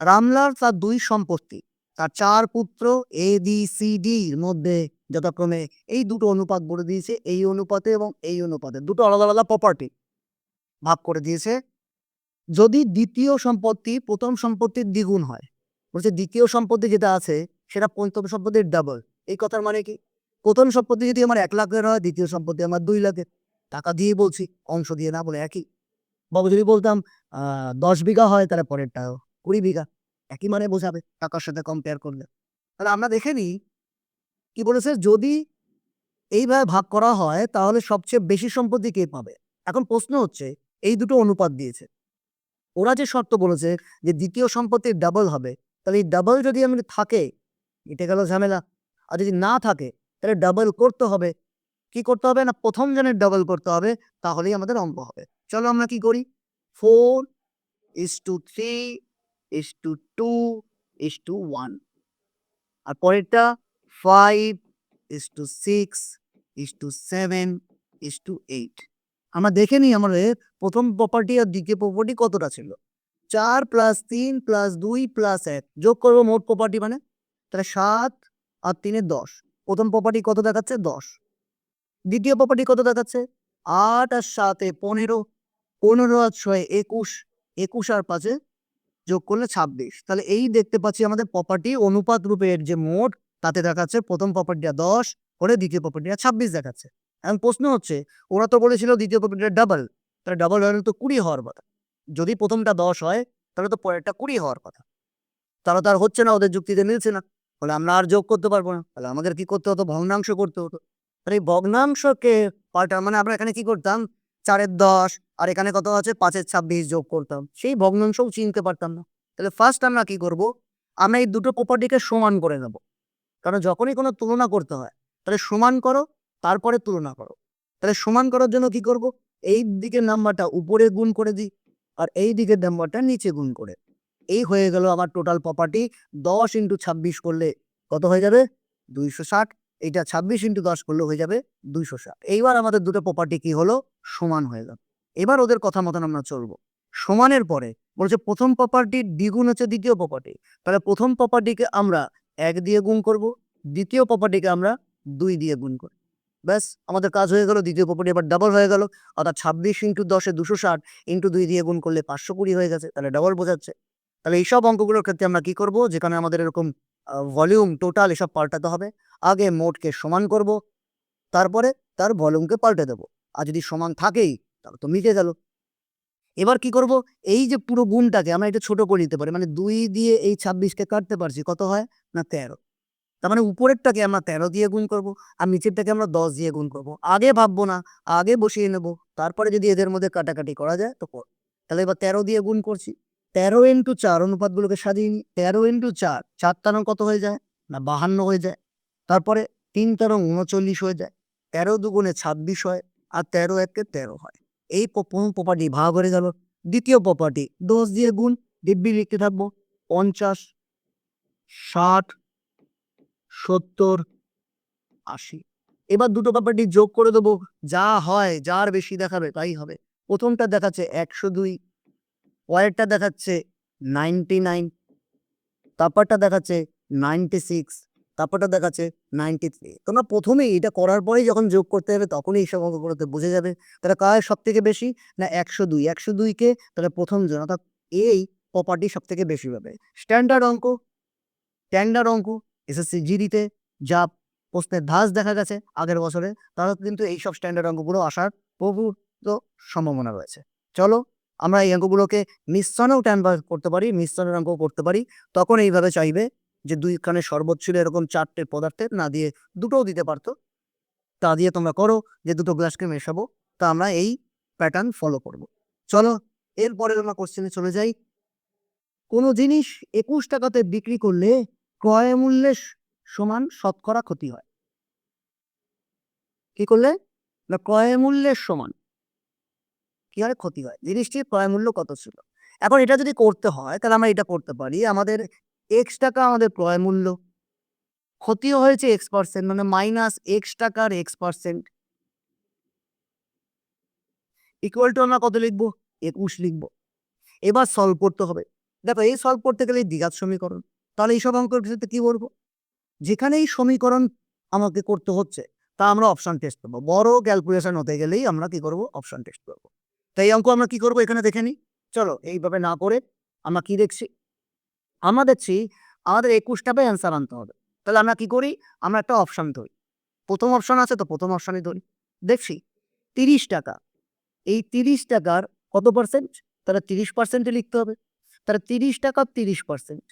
রামলাল তার 2 সম্পত্তি, তার 4 পুত্র এ বি সি ডি এর মধ্যে যথাক্রমে এই দুটো অনুপাত বলে দিয়েছে, এই অনুপাতে এবং এই অনুপাতে দুটো আলাদা আলাদা প্রপার্টি ভাগ করে দিয়েছে। যদি দ্বিতীয় সম্পত্তি প্রথম সম্পত্তির দ্বিগুণ হয়, বলছে দ্বিতীয় সম্পত্তি যেটা আছে সেটা প্রথম সম্পত্তির ডাবল। এই কথার মানে কি, প্রথম সম্পত্তি যদি আমার 1 লাখের হয়, দ্বিতীয় সম্পত্তি আমার 2 লাখের। টাকা দিয়েই বলছি, অংশ দিয়ে না বলে একই। বা যদি বলতাম 10 বিঘা হয়, তাহলে পরেরটাও 20 বিঘা, একই মানে বোঝাবে টাকার সাথে কম্পেয়ার করলে। তাহলে আমরা দেখে নিই কি বলেছে, যদি এইভাবে ভাগ করা হয় তাহলে সবচেয়ে বেশি সম্পত্তি কে পাবে। এখন প্রশ্ন হচ্ছে এই দুটো অনুপাত দিয়েছে, ওরা যে শর্ত বলেছে যে দ্বিতীয় সম্পত্তির ডাবল হবে, তাহলে এই ডাবল যদি আমি থাকে এটা গেল ঝামেলা, আর যদি না থাকে তাহলে ডাবল করতে হবে। কি করতে হবে না, প্রথম জনের ডাবল করতে হবে, তাহলেই আমাদের অঙ্ক হবে। চলো আমরা কি করি, 4:3:2:1, আর পরেরটা 5:6:7:8। আমরা দেখে নিই আমাদের প্রথম প্রপার্টি আর দ্বিতীয় প্রপার্টি কতটা ছিল। 4 + 3 + 2 + 1 যোগ করবো মোট প্রপার্টি মানে, তাহলে 7 আর 3 এ 10। প্রথম প্রপার্টি কত দেখাচ্ছে 10, দ্বিতীয় প্রপার্টি কত দেখাচ্ছে 8 আর 7 এ 15, 15 আর 6 21, 21 আর 5 এ যোগ করলে 26। তাহলে এই দেখতে পাচ্ছি আমাদের প্রপার্টি অনুপাত রূপের যে মোট, তাতে দেখাচ্ছে প্রথম প্রপার্টিটা 10 করে, দ্বিতীয় প্রপার্টিটা 26 দেখাচ্ছে। এখন প্রশ্ন হচ্ছে ওরা তো বলেছিল দ্বিতীয় প্রপার্টিটা ডাবল, তাহলে ডাবল হলে তো 20 হওয়ার কথা। যদি প্রথমটা 10 হয় তাহলে তো পরেরটা 20 হওয়ার কথা। তাহলে তো আর হচ্ছে না, ওদের যুক্তিতে মিলছে না। ফলে আমরা আর যোগ করতে পারবো না, তাহলে আমাদের কি করতে হতো, ভগ্নাংশ করতে হতো। তাহলে এই ভগ্নাংশকে পাল্টা মানে আমরা এখানে কি করতাম, 4 এর 10 আর এখানে কত আছে 5 এর 26 যোগ করতাম, সেই ভগ্নাংশও চিনতে পারতাম না। তাহলে ফার্স্ট আমরা কি করব, আমরা এই দুটো প্রপার্টিকে সমান করে নেব। কারণ যখনই কোনো তুলনা করতে হয় তাহলে সমান করো তারপরে তুলনা করো। তাহলে সমান করার জন্য কি করব, এই দিকের নাম্বারটা উপরে গুণ করে দিই আর এই দিকের নাম্বারটা নিচে গুণ করে। এই হয়ে গেল আমার টোটাল প্রপার্টি। 10 × 26 করলে কত হয়ে যাবে 260, এইটা 26 × 10 করলে হয়ে যাবে 260। এইবার আমাদের দুটো প্রপার্টি কি হলো, সমান হয়ে গেল। এবার ওদের কথা মতন আমরা চলবো। সমানের পরে বলছে প্রথম প্রপার্টির দ্বিগুণ হচ্ছে দ্বিতীয় প্রপার্টি, তাহলে প্রথম প্রপার্টিকে আমরা 1 দিয়ে গুণ করব, দ্বিতীয় প্রপার্টিকে আমরা 2 দিয়ে গুণ করব। ব্যাস আমাদের কাজ হয়ে গেল, দ্বিতীয় প্রপার্টি এবার ডাবল হয়ে গেল, অর্থাৎ 26 × 10 এ 260 × 2 দিয়ে গুণ করলে 520 হয়ে গেছে, তাহলে ডাবল বোঝাচ্ছে। তাহলে এইসব অঙ্কগুলোর ক্ষেত্রে আমরা কি করব, যেখানে আমাদের এরকম ভলিউম টোটাল এসব পাল্টাতে হবে, আগে মোটকে সমান করব, তারপরে তার ভলিউমকে পাল্টে দেবো। আর যদি সমান থাকেই তাহলে তো মিটে গেল। এবার কি করব, এই যে পুরো গুণটাকে আমরা এটা ছোট করে নিতে পারি, মানে 2 দিয়ে এই 26কে কাটতে পারছি, কত হয় না 13। তার মানে উপরেরটাকে আমরা 13 দিয়ে গুণ করব আর নিচেরটাকে আমরা 10 দিয়ে গুণ করব। আগে ভাববো না, আগে বসিয়ে নেব, তারপরে যদি এদের মধ্যে কাটাকাটি করা যায় তো কর। তাহলে এবার 13 দিয়ে গুণ করছি, 13 × 4 অনুপাতগুলোকে সাজিয়ে নিই। 13 × 4, 4 তেরো কত হয়ে যায় না 52 হয়ে যায়। তারপরে 3 তেরো 39 হয়ে যায়, 13 দুগুণে 26 হয়, আর 13 একে 13 হয়। এই প্রথম প্রপার্টি ভাগ হয়ে গেল। দ্বিতীয় প্রপার্টি 10 দিয়ে গুণ, দিব্যি লিখতে থাকবো 50, 60, 70, 80। এবার দুটো প্রপার্টি যোগ করে দেবো, যা হয়, যার বেশি দেখাবে তাই হবে। প্রথমটা দেখাচ্ছে 102, পরেরটা দেখাচ্ছে 99, তারপরটা দেখাচ্ছে 96, তারপরটা দেখাচ্ছে 93। তোমরা প্রথমেই এটা করার পরেই যখন যোগ করতে হবে তখনই এইসব অঙ্কগুলোতে বুঝে যাবে। তাহলে কার সব থেকে বেশি না 102, 102কে তাহলে প্রথম জন অর্থাৎ এই প্রপার্টি সব থেকে বেশি পাবে। স্ট্যান্ডার্ড অঙ্ক, স্ট্যান্ডার্ড অঙ্ক এসএসসি জিডিতে যা প্রশ্নের ধাঁচ দেখা গেছে আগের বছরে, তাহলে কিন্তু এইসব স্ট্যান্ডার্ড অঙ্কগুলো আসার প্রভূত সম্ভাবনা রয়েছে। চলো আমরা এই অঙ্কগুলোকে মিশ্রণেও ট্রান্সফার করতে পারি, মিশ্রণের অঙ্কও করতে পারি। তখন এইভাবে চাইবে যে ২ খানে শরবত ছিল এরকম ৪ টে পদার্থের, না দিয়ে ২ টোও দিতে পারত। তা দিয়ে তোমরা করো যে ২ টো গ্লাসকে মেশাবো। তা আমরা এই প্যাটার্ন ফলো করব। চলো এরপরের আমরা কোশ্চেনে চলে যাই। কোন জিনিস ২১ টাকাতে বিক্রি করলে ক্রয় মূল্যের সমান শতকরা ক্ষতি হয়। কি করলে? না ক্রয় মূল্যের সমান কি হয়? ক্ষতি হয়। জিনিসটির ক্রয় মূল্য কত ছিল? এখন এটা যদি করতে হয় তাহলে আমরা এটা করতে পারি। আমাদের X টাকা আমাদের ক্রয় মূল্য। ক্ষতিও হয়েছে X% মানে মাইনাস X টাকার X% ইকুয়াল টু আমরা কত লিখব? ২১ লিখব। এবার সলভ করতে হবে। দেখো এই সলভ করতে গেলে দ্বিঘাত সমীকরণ। তাহলে এইসব অঙ্কের ক্ষেত্রে কি করব? যেখানেই সমীকরণ আমাকে করতে হচ্ছে তা আমরা অপশন টেস্ট করব। বড় ক্যালকুলেশন হতে গেলেই আমরা কি করব? অপশন টেস্ট করব। তো এই অঙ্ক আমরা কি করব এখানে দেখে নিই। চলো এইভাবে না করে আমরা কি দেখছি? আমরা দেখছি আমাদের ২১ টাকায় অ্যান্সার আনতে হবে। তাহলে আমরা কি করি? আমরা একটা অপশন ধরি। ১ম অপশন আছে তো ১ম অপশনই ধরি। দেখছি ৩০ টাকা। এই ৩০ টাকার কত পার্সেন্ট? তাহলে ৩০% এ লিখতে হবে। তাহলে ৩০ টাকার ৩০%।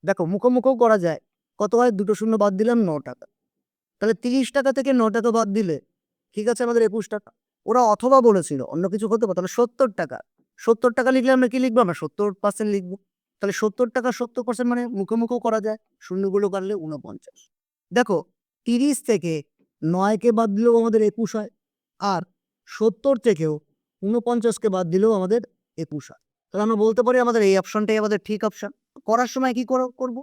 দেখো মুখোমুখিও করা যায়। কত হয়? ২ টো শূন্য বাদ দিলাম ৯ টাকা। তাহলে ৩০ টাকা থেকে ৯ টাকা বাদ দিলে ঠিক আছে আমাদের ২১ টাকা। ওরা অথবা বলেছিল অন্য কিছু হতে পারে। তাহলে ৭০ টাকা। ৭০ টাকা লিখলে আমরা কি লিখবো? আমরা ৭০% লিখব। তাহলে ৭০ টাকা ৭০% মানে মুখোমুখিও করা যায়। শূন্যগুলো কাটলে ৪৯। দেখো ৩০ থেকে ৯ কে বাদ দিলেও আমাদের ২১ হয়। আর ৭০ থেকেও ৪৯ কে বাদ দিলেও আমাদের ২১ হয়। তাহলে আমরা বলতে পারি আমাদের এই অপশনটাই আমাদের ঠিক অপশন। করার সময় কি করব?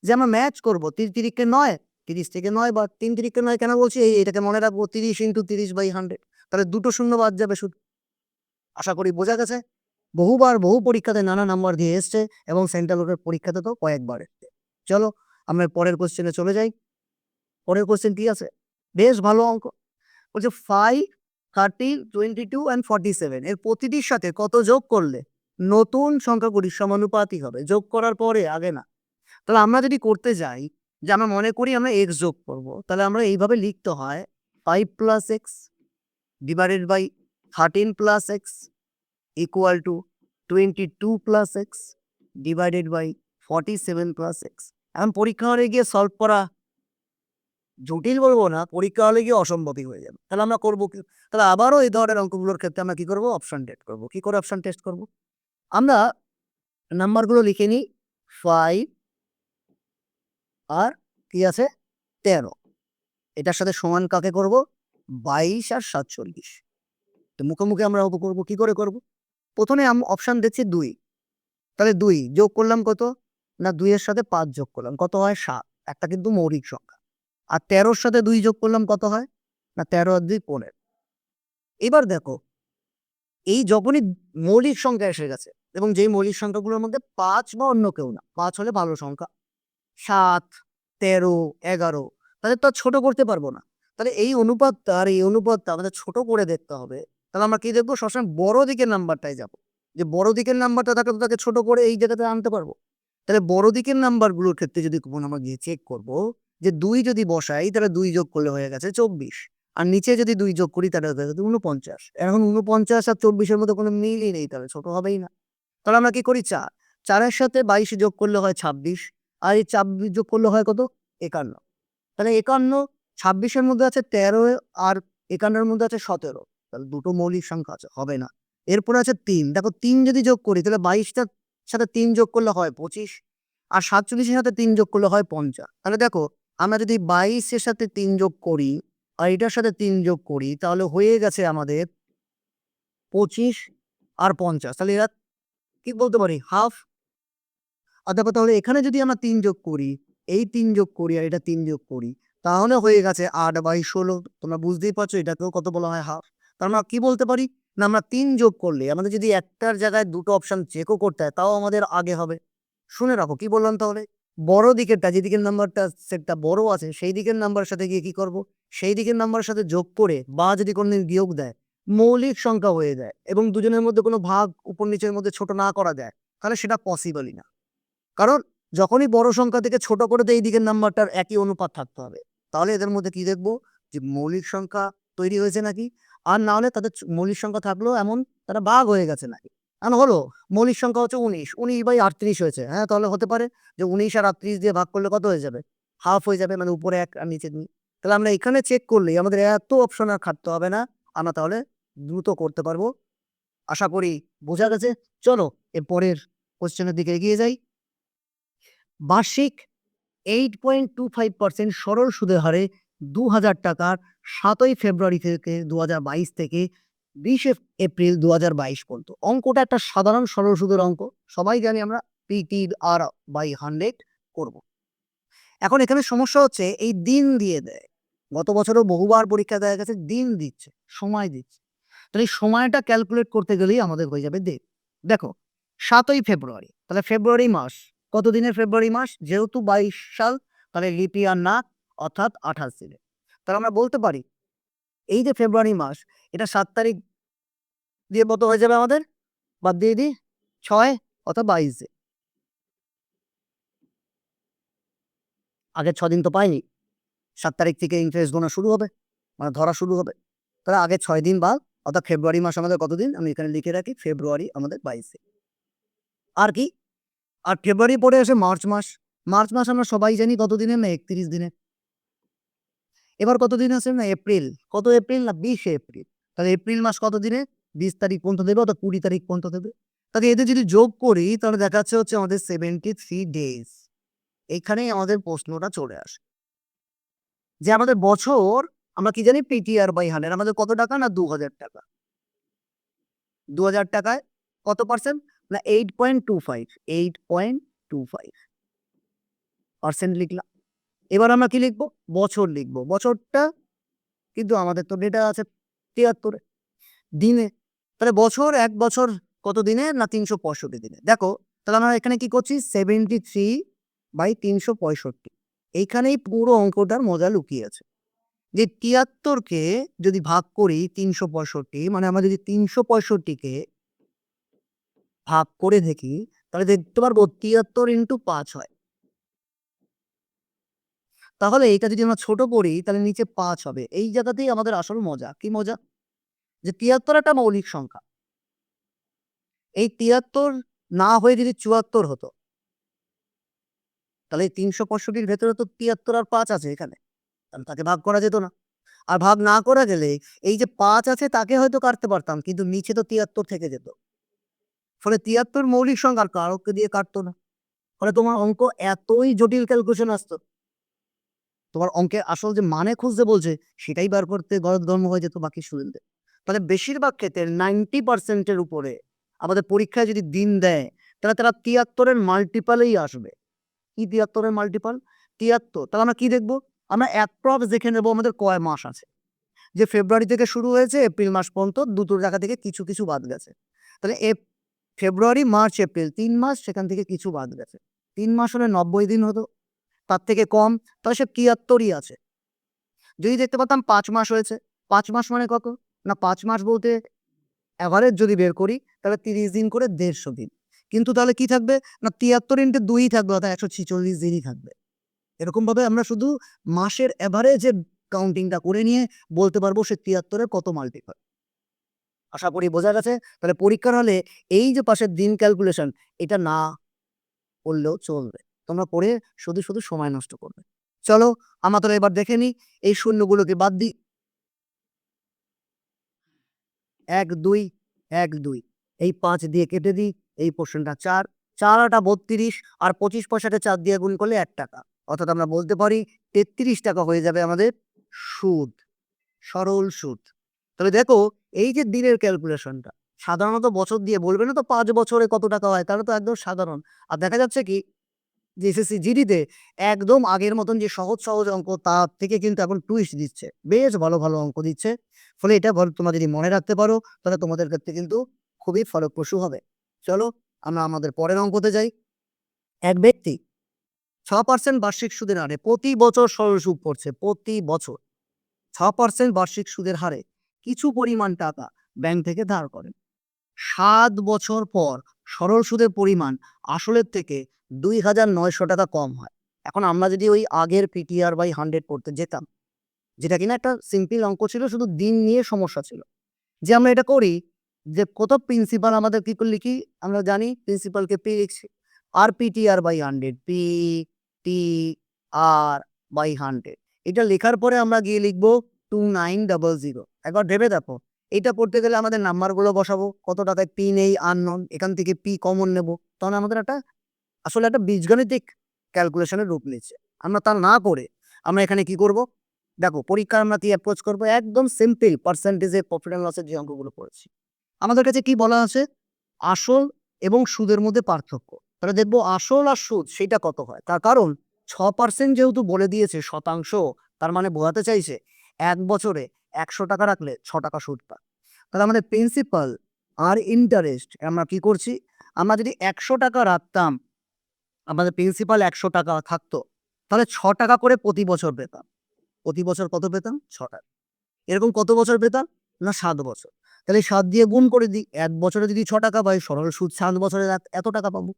যে আমরা ম্যাচ করব। ৩০ তিরিকে ৯, ৩০ থেকে ৯ বাদ। ৩ তিরিকে ৯ কেন বলছি? এটাকে মনে রাখবো ৩০ ইন্টু ৩০/100। তাহলে ২ টো শূন্য বাদ যাবে শুধু। আশা করি বোঝা গেছে। বহুবার বহু পরীক্ষাতে নানা নাম্বার দিয়ে এসছে এবং সেন্ট্রাল বোর্ডের পরীক্ষাতে তো কয়েকবার এসছে। চলো আমরা পরের কোশ্চেনে চলে যাই। পরের কোশ্চেন কি আছে? বেশ ভালো অঙ্ক। বলছে 5, 30, 22 and 47 এর প্রতিটির সাথে কত যোগ করলে নতুন সংখ্যাগুলির সমানুপাতিক হবে? যোগ করার পরে আগে না। তাহলে আমরা যদি করতে যাই যে আমরা মনে করি আমরা x যোগ করব, তাহলে আমরা এইভাবে লিখতে হয় 5 plus x divided by 13 plus x equal to 22 plus x divided by 47 plus x। এখন পরীক্ষা হলে গিয়ে সলভ করা জটিল বলবো না, পরীক্ষা হলে গিয়ে অসম্ভবই হয়ে যাবে। তাহলে আমরা করবো কি? তাহলে আবারও এই ধরনের অঙ্কগুলোর ক্ষেত্রে আমরা কি করবো? অপশন টেস্ট করবো। কি করে অপশন টেস্ট করবো? আমরা নাম্বারগুলো লিখে নিই। 5 আর কি আছে? 13। এটার সাথে সমান কাকে করব? 22 আর 47। তো মুখোমুখি আমরা করবো। কি করে করবো? প্রথমে অপশন দেখছি 2। তাহলে 2 যোগ করলাম কত? না 2 এর সাথে 5 যোগ করলাম। কত হয়? 7। একটা কিন্তু মৌলিক সংখ্যা। আর 13 র সাথে 2 যোগ করলাম কত হয়? না 13 আর 2 15। এবার দেখো এই যখনই মৌলিক সংখ্যা এসে গেছে এবং যেই মৌলিক সংখ্যাগুলোর মধ্যে ৫ বা অন্য কেউ না, ৫ হলে ভালো সংখ্যা, ৭, ১৩, ১১ তাদের তো আর ছোট করতে পারবো না। তাহলে এই অনুপাতটা আর এই অনুপাতটা আমাদের ছোট করে দেখতে হবে। তাহলে আমরা কি দেখবো? সবসময় বড় দিকের নাম্বারটায় যাবো। যে বড় দিকের নাম্বারটা থাকলে তো তাকে ছোট করে এই জায়গাতে আনতে পারবো। তাহলে বড় দিকের নাম্বারগুলোর ক্ষেত্রে যদি কখনো আমরা গিয়ে চেক করবো যে ২ যদি বসাই তাহলে ২ যোগ করলে হয়ে গেছে ২৪। আর নিচে যদি ২ যোগ করি তাহলে হয়ে গেছে ৪৯। এখন ৪৯ আর ২৪ এর মধ্যে কোনো মিলই নেই, তাহলে ছোট হবেই না। তাহলে আমরা কি করি? ৪। ৪ এর সাথে ২২ যোগ করলে হয় ২৬। আর এই ২৪ যোগ করলে হয় কত? ৫১। তাহলে ৫১, ২৬ এর মধ্যে আছে ১৩ আর ৫১ এর মধ্যে আছে ১৭। তাহলে দুটো মৌলিক সংখ্যা আছে, হবে না। এরপরে আছে ৩। দেখো ৩ যদি যোগ করি তাহলে ২২ টার সাথে ৩ যোগ করলে হয় ২৫। আর ৪৭ এর সাথে ৩ যোগ করলে হয় ৫০। তাহলে দেখো আমরা যদি ২২ এর সাথে ৩ যোগ করি আর এটার সাথে ৩ যোগ করি তাহলে হয়ে গেছে আমাদের ২৫ আর ৫০। তাহলে এরা কি বলতে পারি? হাফ। আর দেখো তাহলে এখানে যদি আমরা ৩ যোগ করি, এই ৩ যোগ করি আর এটা ৩ যোগ করি, তাহলে হয়ে গেছে ৮/১৬। তোমরা বুঝতেই পারছো এটাকেও কত বলা হয়? হাফ। তার আমরা কি বলতে পারি? না আমরা ৩ যোগ করলে আমাদের যদি একটার জায়গায় ২ টো অপশন চেকও করতে হয় তাও আমাদের আগে হবে। শুনে রাখো কি বললাম তাহলে? বড় দিকেরটা যেদিকের নাম্বারটা সেটটা বড় আছে সেই দিকের নাম্বারের সাথে গিয়ে কি করব? সেই দিকের নাম্বারের সাথে যোগ করে বা যদি কোনদিন বিয়োগ দেয়, মৌলিক সংখ্যা হয়ে যায় এবং দুজনের মধ্যে কোনো ভাগ উপর নিচের মধ্যে ছোট না করা যায়, তাহলে সেটা পসিবলই না। কারণ যখনই বড় সংখ্যা থেকে ছোট করে দেই এই দিকের নাম্বারটার একই অনুপাত থাকতে হবে। তাহলে এদের মধ্যে কি দেখব? যে মৌলিক সংখ্যা তৈরি হয়েছে নাকি? আর না হলে তাদের মৌলিক সংখ্যা থাকলেও এমন তারা ভাগ হয়ে গেছে নাকি? হলো মৌলিক সংখ্যা হচ্ছে 19, 19/38 হয়েছে। হ্যাঁ, তাহলে হতে পারে যে 19 আর 38 দিয়ে ভাগ করলে কত হয়ে যাবে? হাফ হয়ে যাবে, মানে উপরে 1 আর নিচে 2। তাহলে আমরা এখানে চেক করলেই আমাদের এত অপশন আর খাটতে হবে না। আমরা তাহলে দ্রুত করতে পারবো। আশা করি বোঝা গেছে। চলো এর পরের কোয়েশ্চেনের দিকে এগিয়ে যাই। বার্ষিক 8.25% সরল সুদের হারে ২,০০০ টাকার ৭ই ফেব্রুয়ারি থেকে ২০২২ থেকে ২০ এপ্রিল ২০২২ পর্যন্ত। অঙ্কটা একটা সাধারণ সরল সুদের অঙ্ক। সবাই জানি আমরা PTR/100 করব। এখন এখানে সমস্যা হচ্ছে এই দিন দিয়ে দেয়। গত বছরও বহুবার পরীক্ষা দেখা গেছে দিন দিচ্ছে, সময় দিচ্ছে। তাহলে এই সময়টা ক্যালকুলেট করতে গেলেই আমাদের হয়ে যাবে দিন। দেখো ৭ই ফেব্রুয়ারি, তাহলে ফেব্রুয়ারি মাস। কত দিনের ফেব্রুয়ারি মাস? যেহেতু ২২ সাল, তাহলে লিপ ইয়ার না, অর্থাৎ ২৮ দিনের। তাহলে আমরা বলতে পারি এই যে ফেব্রুয়ারি মাস, এটা ৭ তারিখ দিয়ে কত হয়ে যাবে আমাদের? বাদ দিয়ে দিই ৬ অর্থাৎ ২২ দিন। আগের ৬ দিন তো পাইনি। ৭ তারিখ থেকে ইন্টারেস্ট গোনা শুরু হবে, মানে ধরা শুরু হবে। তাহলে আগে ৬ দিন বাদ, অর্থাৎ ফেব্রুয়ারি মাস আমাদের কতদিন? আমি এখানে লিখে রাখি, ফেব্রুয়ারি আমাদের ২২ দিন। আর কি? আর ফেব্রুয়ারি পরে আসে মার্চ মাস। মার্চ মাস আমরা সবাই জানি কত দিনের? না ৩১ দিনের। এবার কত দিন আছে? না এপ্রিল। কত এপ্রিল? না ২০ এপ্রিল। তাহলে এপ্রিল মাস কত দিনে? ২০ তারিখ পর্যন্ত দেবে, অর্থাৎ ২০ তারিখ পর্যন্ত দেবে। তাহলে এদের যদি যোগ করি তাহলে দেখাচ্ছে হচ্ছে আমাদের 73 ডেজ। এইখানেই আমাদের প্রশ্নটা চলে আসে যে আমাদের বছর, আমরা কি জানি PTR/100 আমাদের কত টাকা? না ২,০০০ টাকা। ২,০০০ টাকায় কত পার্সেন্ট? না 8.25, 8.25% লিখলাম। এবার আমরা কি লিখবো? বছর লিখবো। বছরটা কিন্তু আমাদের তো ডেটা আছে ৭৩ এ, দিনে। তাহলে বছর, ১ বছর কত দিনে? না ৩৬৫ দিনে। দেখো তাহলে আমরা এখানে কি করছি? 73/365। এইখানেই পুরো অঙ্কটার মজা লুকিয়ে আছে। যে ৭৩ কে যদি ভাগ করি ৩৬৫, মানে আমরা যদি ৩৬৫ কে ভাগ করে দেখি তাহলে দেখতে পারবো ৭৩ ইন্টু ৫ হয়। তাহলে এটা যদি আমরা ছোট করি তাহলে নিচে ৫ হবে। এই জায়গাতেই আমাদের আসল মজা। কি মজা? যে ৭৩ একটা মৌলিক সংখ্যা। এই ৭৩ না হয়ে যদি ৭৪ হতো, তাহলে এই ৩৬৫ র ভেতরে তো ৭৩ আর ৫ আছে এখানে। তাহলে তাকে ভাগ করা যেত না। আর ভাগ না করা গেলে এই যে ৫ আছে তাকে হয়তো কাটতে পারতাম, কিন্তু নিচে তো ৭৩ থেকে যেত। ফলে ৭৩ মৌলিক সংখ্যা আর কাউকে দিয়ে কাটতো না। ফলে তোমার অঙ্ক এতই জটিল ক্যালকুলেশন আসতো। তোমার অঙ্কের আসল যে মানে খুঁজতে বলছে সেটাই বার করতে গলদঘর্ম হয়ে যেত বাকি স্টুডেন্টদের। তাহলে বেশিরভাগ ক্ষেত্রে 90% এর উপরে আমাদের পরীক্ষায় যদি দিন দেয় তাহলে তারা ৭৩ এর মাল্টিপলেই আসবে। কি ৭৩ এর মাল্টিপল? ৭৩। তাহলে আমরা কি দেখব? আমরা অ্যাপ্রক্স দেখে নেব আমাদের কয় মাস আছে। যে ফেব্রুয়ারি থেকে শুরু হয়েছে এপ্রিল মাস পর্যন্ত, দুটোর জায়গা থেকে কিছু, কিছু বাদ গেছে। তাহলে ফেব্রুয়ারি, মার্চ, এপ্রিল ৩ মাস, সেখান থেকে কিছু বাদ গেছে। ৩ মাস হলে ৯০ দিন হতো। তার থেকে কম, তাহলে সে ৭৩ই আছে। যদি দেখতে পারতাম ৫ মাস হয়েছে, ৫ মাস মানে কত? না ৫ মাস বলতে এভারেজ যদি বের করি তাহলে ৩০ দিন করে ১৫০ দিন। কিন্তু তাহলে কি থাকবে? না ৭৩ ইন্টু ২ ই থাকবে, অর্থাৎ ১৪৬ দিনই থাকবে। এরকমভাবে আমরা শুধু মাসের এভারেজের কাউন্টিংটা করে নিয়ে বলতে পারবো সে ৭৩ এর কত মাল্টিপল। আশা করি বোঝা গেছে। তাহলে পরীক্ষার হলে এই যে পাশের দিন ক্যালকুলেশন, এটা না করলেও চলবে। তোমরা করে শুধু, শুধু সময় নষ্ট করবে। চলো আমরা তাহলে এবার দেখে নিই এই শূন্যগুলোকে বাদ দিই। ১, ২, ১, ২ এই ৫ দিয়ে কেটে দিই। এই পোরশনটা ৪, ৪ ৮ ৩২ আর ২৫ পয়সাকে ৪ দিয়ে গুণ করলে ৳১। অর্থাৎ আমরা বলতে পারি ৳৩৩ হয়ে যাবে আমাদের সুদ, সরল সুদ। তাহলে দেখো এই যে দিনের ক্যালকুলেশনটা, সাধারণত বছর দিয়ে বলবে না তো ৫ বছরে কত টাকা হয়, তাহলে তো একদম সাধারণ। আর দেখা যাচ্ছে কি যে এসএসসি জিডিতে একদম আগের মতন যে সহজ, সহজ অঙ্ক তার থেকে কিন্তু এখন টুইস্ট দিচ্ছে। বেশ ভালো, ভালো অঙ্ক দিচ্ছে। ফলে এটা তোমরা যদি মনে রাখতে পারো তাহলে তোমাদের ক্ষেত্রে কিন্তু খুবই ফলপ্রসূ হবে। চলো আমরা আমাদের পরের অঙ্কতে যাই। এক ব্যক্তি ৬% বার্ষিক সুদের হারে প্রতি বছর সরল সুদ পড়ছে। প্রতি বছর ৬% বার্ষিক সুদের হারে কিছু পরিমাণ টাকা ব্যাংক থেকে ধার করেন। ৭ বছর পর সরল সুদের পরিমাণ আসলের থেকে ৳২,৯০০ কম হয়। এখন আমরা যদি ওই আগের PTR/100 করতে যেতাম, যেটা কিনা একটা সিম্পল অঙ্ক ছিল, শুধু দিন নিয়ে সমস্যা ছিল। যে আমরা এটা করি যে কত প্রিন্সিপাল আমাদের কি করে লিখি, আমরা জানি প্রিন্সিপালকে পি লিখছি, আর P T R by 100, P T R by 100। এটা লেখার পরে আমরা গিয়ে লিখবো 2900। একবার ভেবে দেখো, এটা করতে গেলে আমাদের নাম্বারগুলো বসাবো, কত টাকায় পি নেই আননোন, এখান থেকে পি কমন নেব, তাহলে আমাদের আসলে একটা বীজগণিতিক ক্যালকুলেশনের রূপ নিচ্ছে। আমরা তা না করে আমরা এখানে কি করব, দেখো পরীক্ষায় আমরা কি অ্যাপ্রোচ করবো, একদম সিম্পল পার্সেন্টেজে প্রফিট অ্যান্ড লসের যে অঙ্কগুলো পড়েছি। আমাদের কাছে কি বলা আছে, আসল এবং সুদের মধ্যে পার্থক্য। তাহলে দেখবো আসল আর সুদ সেটা কত হয়, তার কারণ 6% যেহেতু বলে দিয়েছে শতাংশ, তার মানে বোঝাতে চাইছে 1 বছরে 100 টাকা রাখলে 6 টাকা সুদ পায়। তাহলে আমাদের প্রিন্সিপাল আর ইন্টারেস্ট আমরা কি করছি, আমরা যদি 100 টাকা রাখতাম, আমাদের প্রিন্সিপাল 100 টাকা থাকতো, তাহলে 6 টাকা করে প্রতি বছর পেতাম। প্রতি বছর কত পেতাম, 6 টাকা। এরকম কত বছর পেতাম না, 7 বছর। তাহলে 7 দিয়ে গুণ করে দিই, 1 বছরে যদি 6 টাকা পাই, সরল সুদ 7 বছরে এত টাকা পাবো।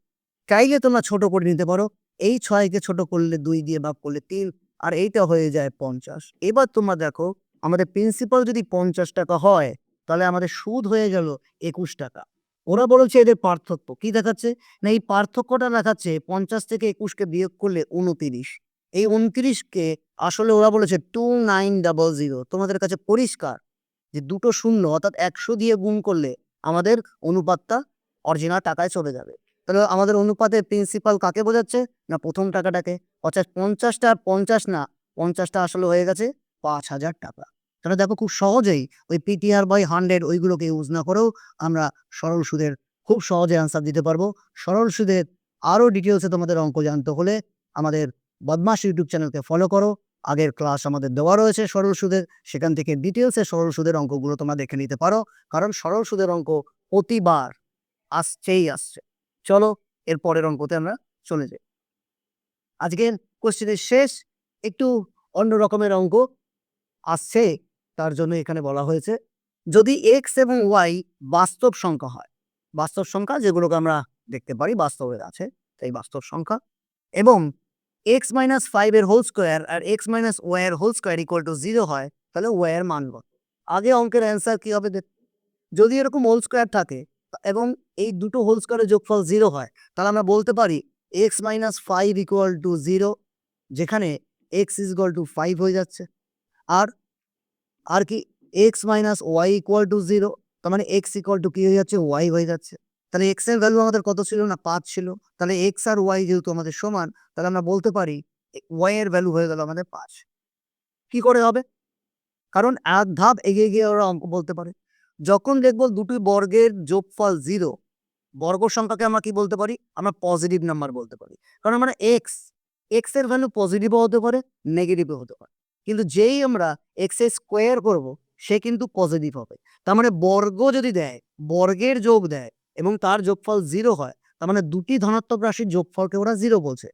চাইলে তোমরা ছোট করে নিতে পারো, এই 6কে ছোট করলে 2 দিয়ে ভাগ করলে 3, আর এইটা হয়ে যায় 50। এবার তোমরা দেখো, আমাদের প্রিন্সিপাল যদি 50 টাকা হয়, তাহলে আমাদের সুদ হয়ে গেল 21 টাকা। ওরা বলেছে এদের পার্থক্য কি দেখাচ্ছে, না এই পার্থক্যটা দেখাচ্ছে 50 থেকে 21কে বিয়োগ করলে 29। এই 29কে আসলে ওরা বলেছে 2900। তোমাদের কাছে পরিষ্কার যে দুটো শূন্য অর্থাৎ 100 দিয়ে গুণ করলে আমাদের অনুপাতটা অরিজিনাল টাকায় চলে যাবে। তাহলে আমাদের অনুপাতে প্রিন্সিপাল কাকে বোঝাচ্ছে, না প্রথম টাকাটাকে। অর্থাৎ 50টা আর 50 না, 50টা আসলে হয়ে গেছে 5,000 টাকা। তাহলে দেখো খুব সহজেই ওই পিটিআর বাই 100 ওইগুলোকে ইউজ না করেও আমরা সরল সুদের খুব সহজে অ্যান্সার দিতে পারবো। সরল সুদের আরও ডিটেলসে তোমাদের অঙ্ক জানতে হলে আমাদের বদমাশ ইউটিউব চ্যানেলকে ফলো করো। আগের ক্লাস আমাদের দেওয়া রয়েছে সরল সুদের, সেখান থেকে ডিটেলসে সরল সুদের অঙ্কগুলো তোমরা দেখে নিতে পারো, কারণ সরল সুদের অঙ্ক প্রতিবার আসছেই আসছে। চলো এর পরের অঙ্কতে আমরা চলে যাই। আজকের কোশ্চেনের শেষ একটু অন্য রকমের অঙ্ক আসছে, তার জন্য এখানে বলা হয়েছে যদি এক্স এবং ওয়াই বাস্তব সংখ্যা হয়, বাস্তব সংখ্যা যেগুলোকে আমরা দেখতে পারি বাস্তবে আছে, সেই বাস্তব সংখ্যা, এবং এক্স মাইনাস 5 এর হোল স্কোয়ার আর এক্স মাইনাস ওয়াই এর হোল স্কোয়ার ইকুয়াল টু 0 হয়, তাহলে ওয়াই এর মান কত। আগে অঙ্কের অ্যান্সার কি হবে যদি এরকম হোল স্কোয়ার থাকে এবং এই দুটো হোল স্কোয়ারের যোগফল 0 হয়, তাহলে আমরা বলতে পারি এক্স মাইনাস 5 ইকুয়াল টু 0, যেখানে এক্স ইজ ইকুয়াল টু 5 হয়ে যাচ্ছে। আর আর কি x minus y equal to 0, তার মানে এক্স ইকুয়াল টু কি হয়ে যাচ্ছে, ওয়াই হয়ে যাচ্ছে। তাহলে এক্স এর ভ্যালু আমাদের কত ছিল না, 5 ছিল। তাহলে এক্স আর ওয়াই যেহেতু আমাদের সমান, তাহলে আমরা বলতে পারি ওয়াই এর ভ্যালু হয়ে গেল আমাদের 5। কি করে হবে, কারণ এক ধাপ এগিয়ে গিয়ে ওরা অঙ্ক বলতে পারে। যখন দেখবো দুটি বর্গের যোগফল 0, বর্গ সংখ্যাকে আমরা কি বলতে পারি, আমরা পজিটিভ নাম্বার বলতে পারি। কারণ আমরা এক্স এর ভ্যালু পজিটিভও হতে পারে, নেগেটিভও হতে পারে। কিন্তু যেই আমরা এক্স এর স্কোয়ার করব, সে কিন্তু পজিটিভ হবে। তার মানে বর্গ যদি দেয়, বর্গের যোগ দেয় এবং তার যোগফল 0 হয়, তার মানে দুটি ধনাত্মক রাশির যোগফলকে ওরা 0 বলছে।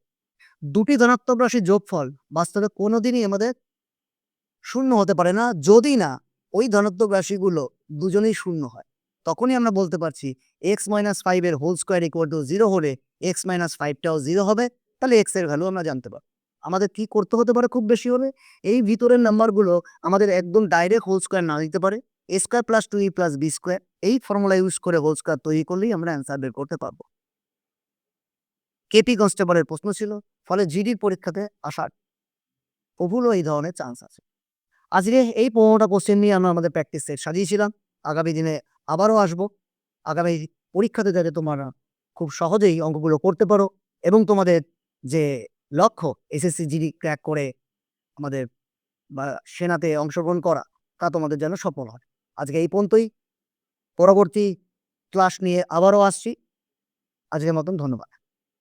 দুটি ধনাত্মক রাশির যোগফল বাস্তবে কোনোদিনই আমাদের শূন্য হতে পারে না, যদি না ওই ধনাত্মক রাশিগুলো দুজনেই শূন্য হয়। তখনই আমরা বলতে পারছি এক্স মাইনাস 5 এর হোল স্কোয়ার ইকুয়াল টু 0 হলে এক্স মাইনাস 5টাও 0 হবে, তাহলে এক্স এর ভ্যালু আমরা জানতে পারবো। আমাদের কি করতে হতে পারে, খুব বেশি হলে এই ভিতরের নাম্বারগুলো আমাদের একদম ডাইরেক্ট হোল স্কোয়ার না দিতে পারে, A square plus 2e plus B square এই ফর্মুলা ইউজ করে হোল স্কোয়ার তৈরি করলেই আমরা অ্যান্সার বের করতে পারবো। কেপি কনস্টেবলের প্রশ্ন ছিল, ফলে জিডির পরীক্ষাতে আসার প্রবলও এই ধরনের চান্স আছে। আজকে এই 15টা কোশ্চেন নিয়ে আমরা আমাদের প্র্যাকটিস সেট সাজিয়েছিলাম। আগামী দিনে আবারও আসবো। আগামী পরীক্ষাতে যাতে তোমরা খুব সহজেই অঙ্কগুলো করতে পারো এবং তোমাদের যে লক্ষ্য এসএসসি জিডি ক্র্যাক করে আমাদের বা সেনাতে অংশগ্রহণ করা, তা তোমাদের যেন সফল হয়। আজকে এই পর্যন্তই, পরবর্তী ক্লাস নিয়ে আবারও আসছি। আজকের মতন ধন্যবাদ।